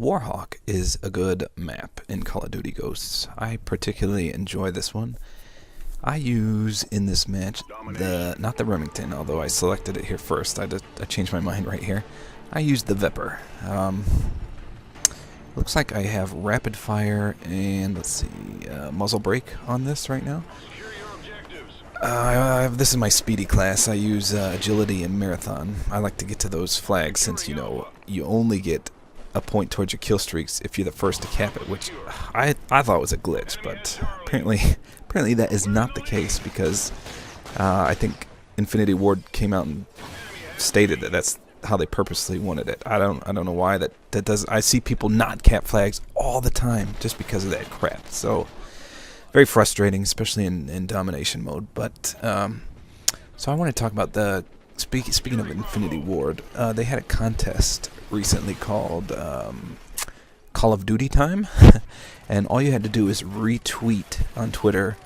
Warhawk is a good map in Call of Duty Ghosts. I particularly enjoy this one. I use in this match not the Remington, although I selected it here first. I changed my mind right here. I used the Viper. Looks like I have rapid fire and let's see, muzzle brake on this right now. This is my speedy class. I use agility and marathon. I like to get to those flags since you only get a point towards your kill streaks if you're the first to cap it, which I thought was a glitch, but apparently that is not the case because I think Infinity Ward came out and stated that that's how they purposely wanted it. I don't know why that does. I see people not cap flags all the time just because of that crap. So very frustrating, especially in domination mode. But so I want to talk about the speaking of Infinity Ward. They had a contest recently called Call of Duty Time, and all you had to do is retweet on Twitter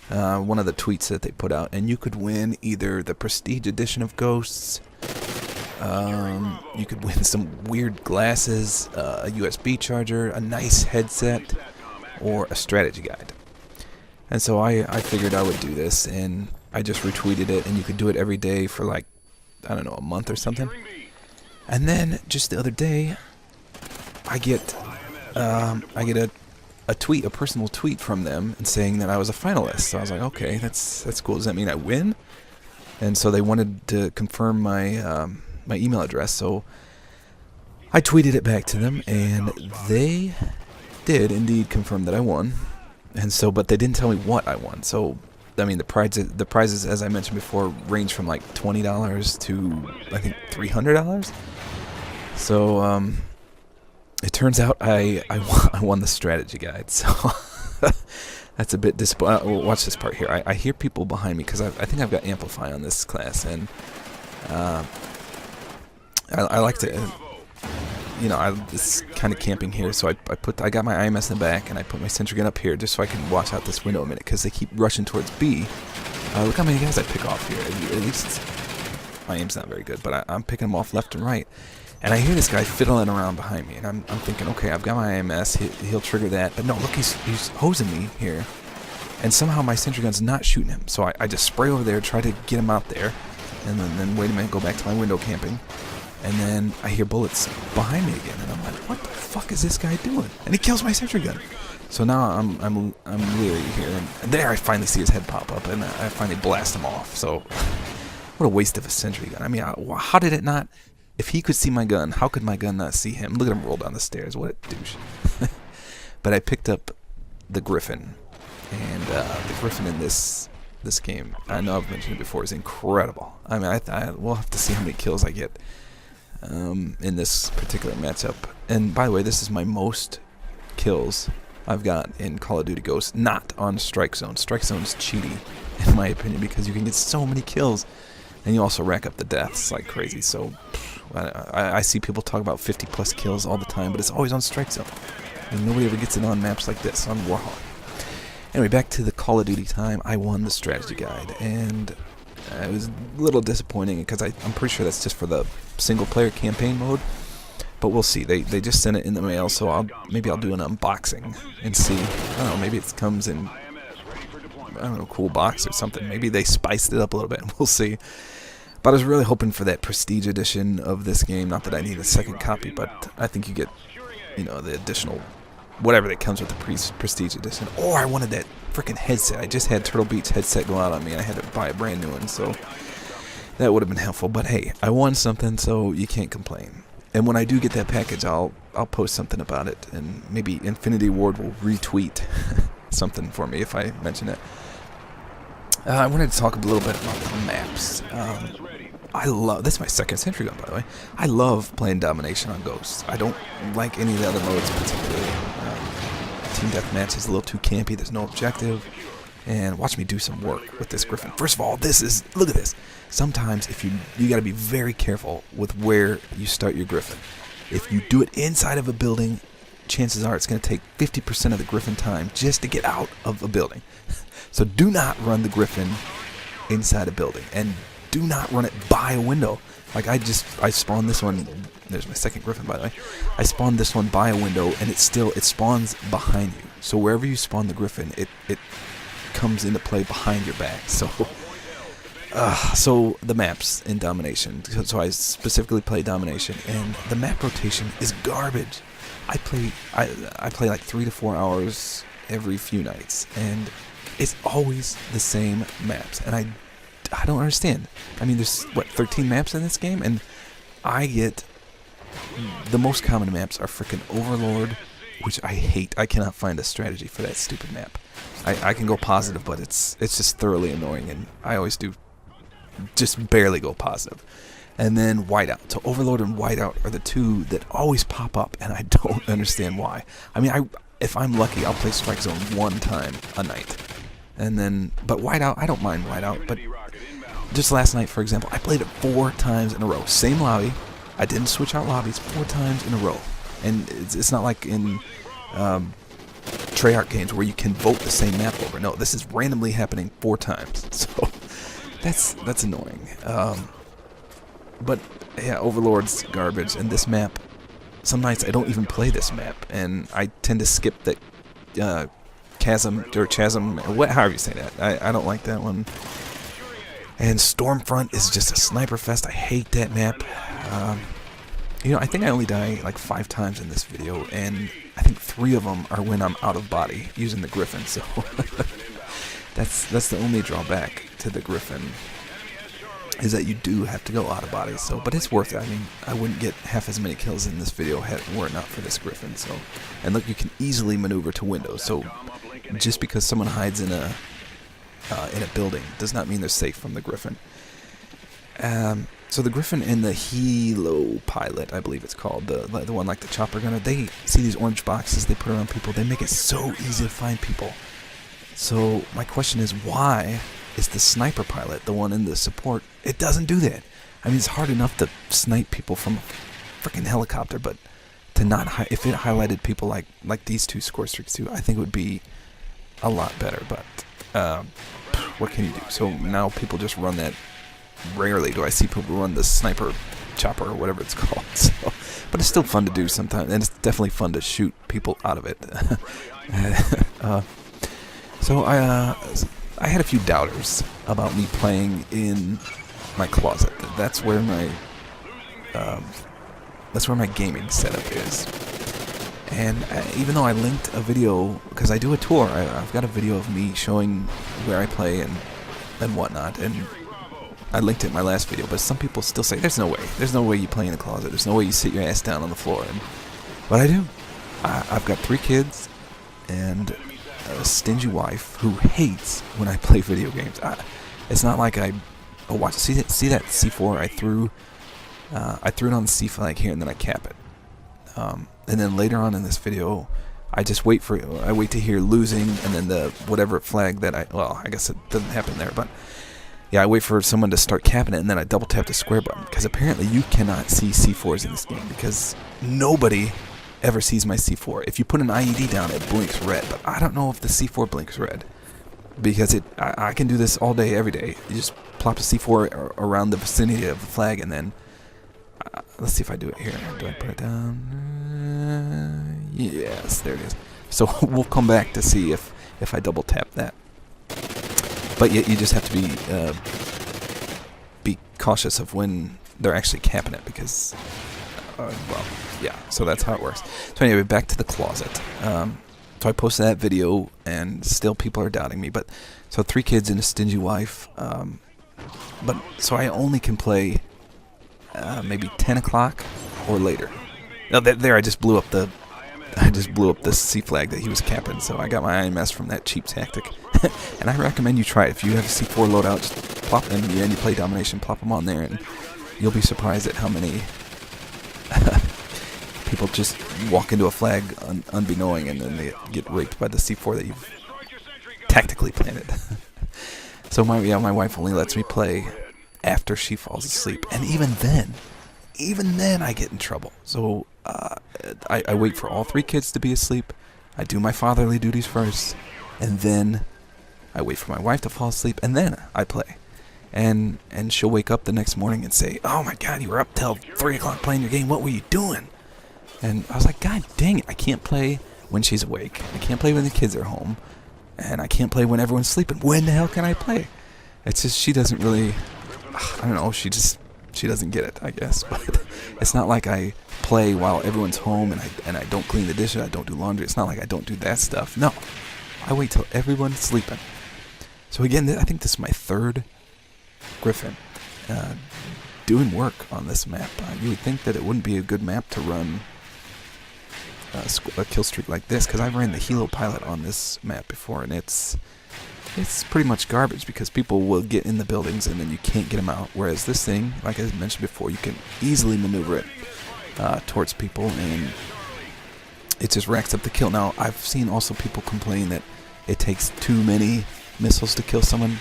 one of the tweets that they put out, and you could win either the Prestige Edition of Ghosts. You could win some weird glasses, a USB charger, a nice headset, or a strategy guide. And so I figured I would do this, and I just retweeted it, and you could do it every day for like, I don't know, a month or something. And then just the other day, I get a tweet, a personal tweet from them, and saying that I was a finalist. So I was like, okay, that's cool. Does that mean I win? And so they wanted to confirm my my email address. So I tweeted it back to them, and they did indeed confirm that I won. And so, but they didn't tell me what I won. So, I mean, the prizes, as I mentioned before, range from like $20 to I think $300. So, it turns out I won the strategy guide. So that's a bit disappointing. Watch this part here. I hear people behind me because I think I've got Amplify on this class, and I like to. It's kind of camping here, so I got my IMS in the back, and I put my sentry gun up here just so I can watch out this window a minute, because they keep rushing towards B. Look how many guys I pick off here. At least my aim's not very good, but I'm picking them off left and right. And I hear this guy fiddling around behind me, and I'm thinking, okay, I've got my IMS, he'll trigger that. But no, look, he's hosing me here, and somehow my sentry gun's not shooting him. So I just spray over there, try to get him out there, and then wait a minute, go back to my window camping. And then I hear bullets behind me again, and I'm like, "What the fuck is this guy doing?" And he kills my sentry gun. So now I'm leery here, and there I finally see his head pop up, and I finally blast him off. So what a waste of a sentry gun. I mean, how did it not? If he could see my gun, how could my gun not see him? Look at him roll down the stairs. What a douche. But I picked up the Griffin, and the Griffin in this game, I know I've mentioned it before, is incredible. I mean, we'll have to see how many kills I get in this particular matchup. And by the way, this is my most kills I've got in Call of Duty Ghosts, not on Strike Zone. Strike Zone's cheaty, in my opinion, because you can get so many kills, and you also rack up the deaths like crazy. So I see people talk about 50 plus kills all the time, but it's always on Strike Zone, and nobody ever gets it on maps like this, on Warhawk. Anyway, back to the Call of Duty time. I won the strategy guide, and it was a little disappointing because I'm pretty sure that's just for the single-player campaign mode, but we'll see. They just sent it in the mail, so maybe I'll do an unboxing and see. I don't know, maybe it comes in, I don't know, cool box or something. Maybe they spiced it up a little bit, and we'll see. But I was really hoping for that Prestige Edition of this game. Not that I need a second copy, but I think you get, the additional whatever that comes with the Prestige Edition. Or I wanted that freaking headset. I just had Turtle Beach's headset go out on me, and I had to buy a brand new one, so that would have been helpful. But hey, I won something, so you can't complain. And when I do get that package, I'll post something about it, and maybe Infinity Ward will retweet something for me if I mention it. I wanted to talk a little bit about the maps. This is my second sentry gun, by the way. I love playing Domination on Ghosts. I don't like any of the other modes particularly. Team Deathmatch is a little too campy. There's no objective. And watch me do some work with this Griffin. First of all, look at this. Sometimes if you got to be very careful with where you start your Griffin. If you do it inside of a building, chances are it's going to take 50% of the Griffin time just to get out of a building. So do not run the Griffin inside a building, and do not run it by a window. Like I spawned this one. There's my second Griffin, by the way. I spawned this one by a window, and it spawns behind you. So wherever you spawn the Griffin, it comes into play behind your back. So the maps in Domination. So I specifically play Domination, and the map rotation is garbage. I play like 3 to 4 hours every few nights, and it's always the same maps, and I don't understand. I mean, there's what, 13 maps in this game, and I get the most common maps are freaking Overlord, which I hate. I cannot find a strategy for that stupid map. I can go positive, but it's just thoroughly annoying, and I always do just barely go positive. And then Whiteout. So Overlord and Whiteout are the two that always pop up, and I don't understand why. I mean, if I'm lucky, I'll play Strike Zone 1 time a night. And then, but Whiteout, I don't mind Whiteout, but just last night, for example, I played it 4 times in a row. Same lobby. I didn't switch out lobbies 4 times in a row. And it's not like in Treyarch games where you can vote the same map over. No, this is randomly happening 4 times. So that's annoying. But yeah, Overlord's garbage, and this map, some nights I don't even play this map, and I tend to skip the chasm, or however you say that. I don't like that one. And Stormfront is just a sniper fest. I hate that map. You know, I think I only die like 5 times in this video, and I think 3 of them are when I'm out of body using the Griffin. So that's the only drawback to the Griffin, is that you do have to go out of body. So, but it's worth it. I mean, I wouldn't get half as many kills in this video were it not for this Griffin. So, and look, you can easily maneuver to windows. So, just because someone hides in a building does not mean they're safe from the Griffin. So the Griffin and the Helo Pilot, I believe it's called, the one like the chopper gunner, they see these orange boxes they put around people. They make it so easy to find people. So my question is, why is the sniper pilot, the one in the support, it doesn't do that? I mean, it's hard enough to snipe people from a freaking helicopter, but to not, if it highlighted people like these 2 score streaks too, I think it would be a lot better. But what can you do? So now people just run that. Rarely do I see people run the sniper chopper or whatever it's called. So, but it's still fun to do sometimes, and it's definitely fun to shoot people out of it. So I had a few doubters about me playing in my closet. That's where my gaming setup is. And even though I linked a video, because I do a tour, I've got a video of me showing where I play and whatnot, and I linked it in my last video, but some people still say, there's no way you play in the closet, there's no way you sit your ass down on the floor. But I do. I've got 3 kids and a stingy wife who hates when I play video games. It's not like I watch. See that C4 I threw it on the C flag here, and then I cap it. And then later on in this video, I just wait to hear losing, and then the whatever flag that I guess it doesn't happen there, but yeah, I wait for someone to start capping it, and then I double tap the square button, because apparently you cannot see C4s in this game, because nobody ever sees my C4. If you put an IED down, it blinks red, but I don't know if the C4 blinks red, because I can do this all day, every day. You just plop a C4 around the vicinity of the flag, and then let's see if I do it here. Do I put it down? Yes, there it is. So we'll come back to see if I double tap that. But you just have to be cautious of when they're actually capping it, because well, yeah. So that's how it works. So anyway, back to the closet. So I posted that video, and still people are doubting me. But so 3 kids and a stingy wife. But so I only can play maybe 10 o'clock or later. Now there I just blew up the C flag that he was capping. So I got my IMS from that cheap tactic. And I recommend you try it. If you have a C4 loadout, just plop them, and you play Domination, plop them on there, and you'll be surprised at how many people just walk into a flag unbeknowing, and then they get raped by the C4 that you've tactically planted. So my wife only lets me play after she falls asleep, and even then I get in trouble. So I wait for all 3 kids to be asleep. I do my fatherly duties first, and then I wait for my wife to fall asleep, and then I play. and she'll wake up the next morning and say, "Oh my God, you were up till 3 o'clock playing your game. What were you doing?" And I was like, "God dang it! I can't play when she's awake. I can't play when the kids are home, and I can't play when everyone's sleeping. When the hell can I play?" It's just she doesn't really. I don't know. She doesn't get it, I guess. But it's not like I play while everyone's home and I don't clean the dishes. I don't do laundry. It's not like I don't do that stuff. No, I wait till everyone's sleeping. So again, I think this is my third Griffin doing work on this map. You would think that it wouldn't be a good map to run a kill streak like this, because I've ran the Helo pilot on this map before, and it's pretty much garbage because people will get in the buildings and then you can't get them out. Whereas this thing, like I mentioned before, you can easily maneuver it towards people, and it just racks up the kill. Now, I've seen also people complain that it takes too many missiles to kill someone.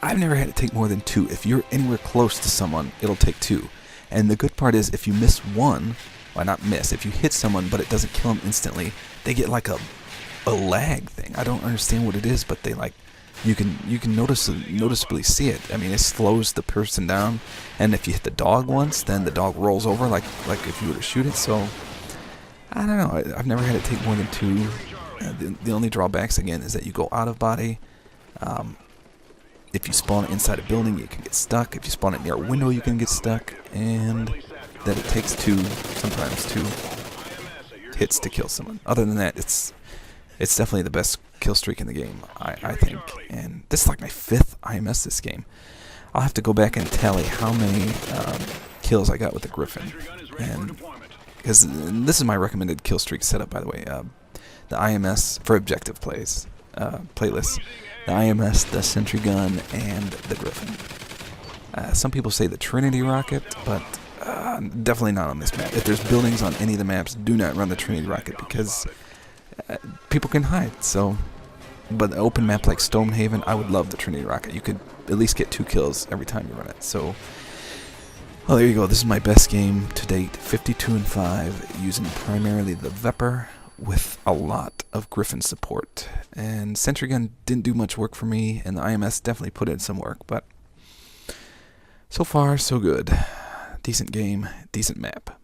I've never had it take more than 2. If you're anywhere close to someone, it'll take 2. And the good part is, if you miss one, well, not miss, if you hit someone but it doesn't kill them instantly, they get like a lag thing. I don't understand what it is, but they like, you can noticeably see it. I mean, it slows the person down, and if you hit the dog once, then the dog rolls over like if you were to shoot it. So I don't know. I've never had it take more than 2. The only drawbacks again is that you go out of body. If you spawn inside a building, you can get stuck. If you spawn it near a window, you can get stuck, and that it takes 2, sometimes 2 hits to kill someone. Other than that, it's definitely the best kill streak in the game, I think. And this is like my 5th IMS this game. I'll have to go back and tally how many kills I got with the Griffin, and because this is my recommended kill streak setup, by the way. The IMS for objective plays playlist. The IMS, the sentry gun, and the Griffin. Some people say the Trinity rocket, but definitely not on this map. If there's buildings on any of the maps, do not run the Trinity rocket because people can hide. So, but an open map like Stonehaven, I would love the Trinity rocket. You could at least get 2 kills every time you run it. So, well, there you go. This is my best game to date, 52-5, using primarily the Vepr with a lot of Griffin support. And Sentry Gun didn't do much work for me, and the IMS definitely put in some work, but so far, so good. Decent game, decent map.